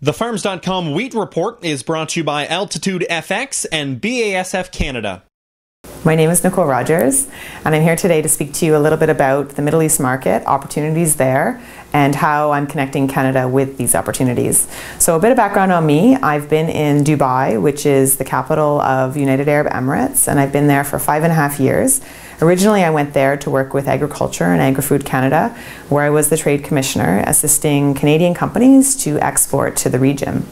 The Farms.com Wheat Report is brought to you by Altitude FX and BASF Canada. My name is Nicole Rogers, and I'm here today to speak to you a little bit about the Middle East market, opportunities there, and how I'm connecting Canada with these opportunities. So a bit of background on me. I've been in Dubai, which is the capital of United Arab Emirates, and I've been there for 5.5 years. Originally, I went there to work with Agriculture and Agri-Food Canada, where I was the Trade Commissioner, assisting Canadian companies to export to the region.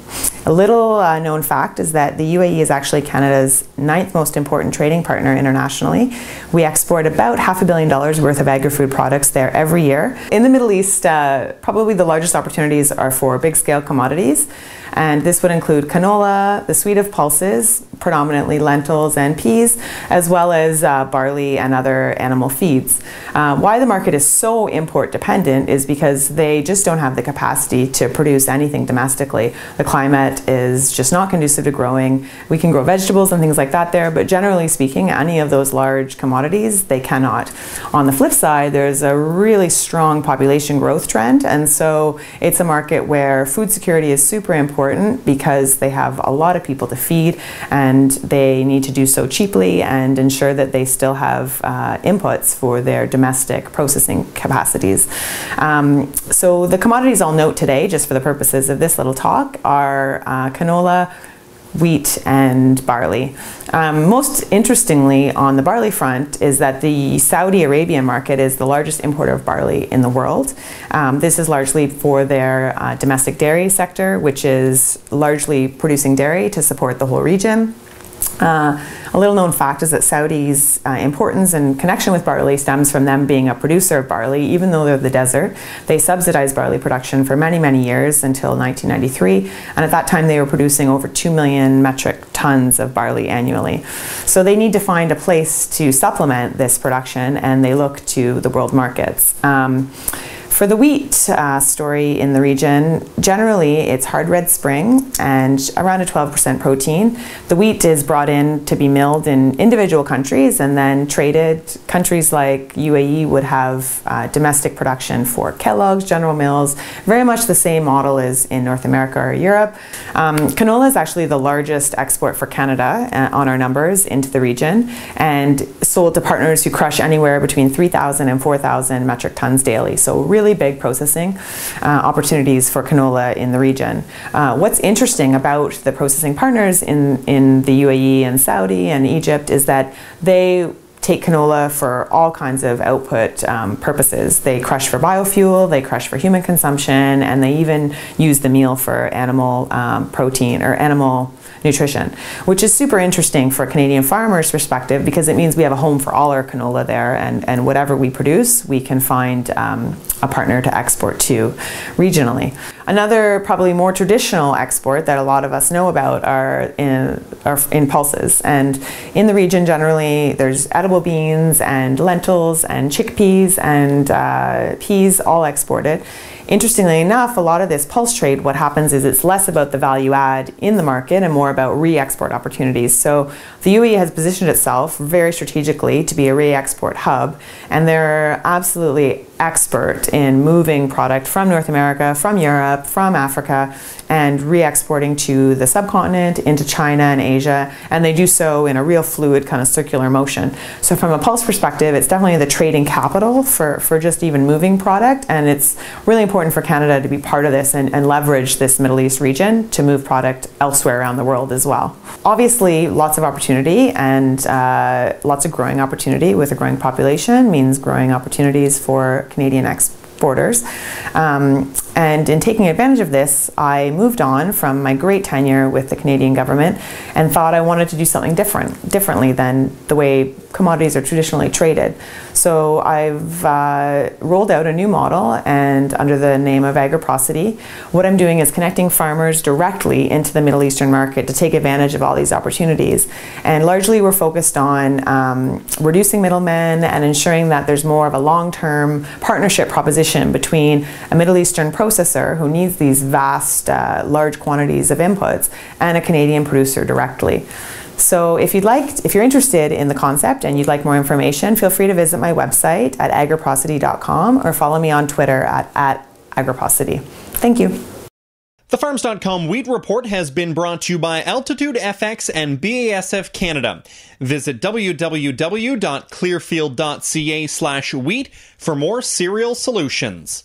A little known fact is that the UAE is actually Canada's 9th most important trading partner internationally. We export about $500 million worth of agri-food products there every year. In the Middle East, probably the largest opportunities are for big-scale commodities, and this would include canola, the suite of pulses, predominantly lentils and peas, as well as barley and other animal feeds. Why the market is so import dependent is because they just don't have the capacity to produce anything domestically. The climate is just not conducive to growing. We can grow vegetables and things like that there, but generally speaking, any of those large commodities, they cannot. On the flip side, there's a really strong population growth trend, and so it's a market where food security is super important because they have a lot of people to feed, and they need to do so cheaply and ensure that they still have inputs for their domestic processing capacities. So the commodities I'll note today, just for the purposes of this little talk, are canola, wheat, and barley. Most interestingly, on the barley front, is that the Saudi Arabian market is the largest importer of barley in the world. This is largely for their domestic dairy sector, which is largely producing dairy to support the whole region. A little known fact is that Saudi's importance and connection with barley stems from them being a producer of barley. Even though they're the desert, they subsidized barley production for many, many years until 1993. And at that time, they were producing over 2 million metric tons of barley annually. So they need to find a place to supplement this production, and they look to the world markets. For the wheat story in the region, generally it's hard red spring and around a 12% protein. The wheat is brought in to be milled in individual countries and then traded. Countries like UAE would have domestic production for Kellogg's, General Mills, very much the same model as in North America or Europe. Canola is actually the largest export for Canada on our numbers into the region, and sold to partners who crush anywhere between 3,000 and 4,000 metric tons daily. So really big processing opportunities for canola in the region. What's interesting about the processing partners in the UAE and Saudi and Egypt is that they take canola for all kinds of output purposes. They crush for biofuel, they crush for human consumption, and they even use the meal for animal protein or animal nutrition, which is super interesting for a Canadian farmer's perspective because it means we have a home for all our canola there, and whatever we produce, we can find a partner to export to regionally. Another probably more traditional export that a lot of us know about are in pulses, and in the region generally there's edible beans and lentils and chickpeas and peas all exported. Interestingly enough, a lot of this pulse trade, what happens is it's less about the value add in the market and more about re-export opportunities. So the UAE has positioned itself very strategically to be a re-export hub, and they're absolutely expert in moving product from North America, from Europe, from Africa, and re-exporting to the subcontinent, into China and Asia, and they do so in a real fluid kind of circular motion. So from a pulse perspective, it's definitely the trading capital for just even moving product, and it's really important for Canada to be part of this and leverage this Middle East region to move product elsewhere around the world as well. Obviously, lots of opportunity and lots of growing opportunity with a growing population means growing opportunities for Canadian exporters. And in taking advantage of this, I moved on from my great tenure with the Canadian government and thought I wanted to do something differently than the way commodities are traditionally traded. So I've rolled out a new model, and under the name of Agriprocity, what I'm doing is connecting farmers directly into the Middle Eastern market to take advantage of all these opportunities. And largely we're focused on reducing middlemen and ensuring that there's more of a long-term partnership proposition between a Middle Eastern processor who needs these vast, large quantities of inputs and a Canadian producer directly. So if you're interested in the concept and you'd like more information, feel free to visit my website at agriprocity.com or follow me on Twitter at agriprocity. Thank you. The Farms.com Wheat Report has been brought to you by Altitude FX and BASF Canada. Visit www.clearfield.ca/wheat for more cereal solutions.